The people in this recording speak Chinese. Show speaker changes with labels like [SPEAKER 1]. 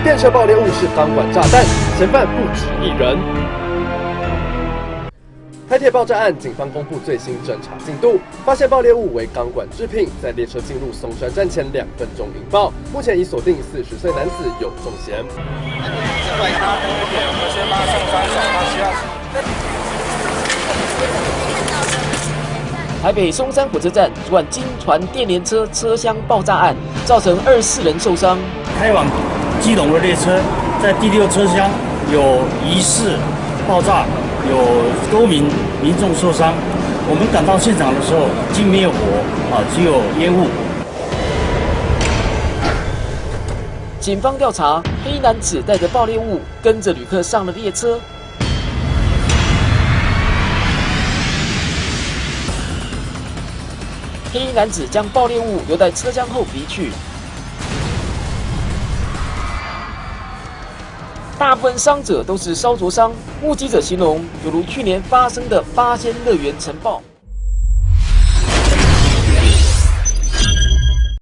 [SPEAKER 1] 电车爆裂物是钢管炸弹，嫌犯不止1人。台铁爆炸案，警方公布最新侦查进度，发现爆裂物为钢管制品，在列车进入松山站前2分钟引爆。目前已锁定40岁男子有重嫌。
[SPEAKER 2] 台北松山火车站昨晚经传电联车车厢爆炸案，造成24人受伤。
[SPEAKER 3] 开往基隆的列车在第6车厢有疑似爆炸，有多名民众受伤。我们赶到现场的时候，经没有火只有烟雾。
[SPEAKER 2] 警方调查，黑衣男子带着爆裂物跟着旅客上了列车。黑衣男子将爆裂物留在车厢后离去。大部分伤者都是烧灼伤，目击者形容犹如去年发生的8仙乐园尘爆。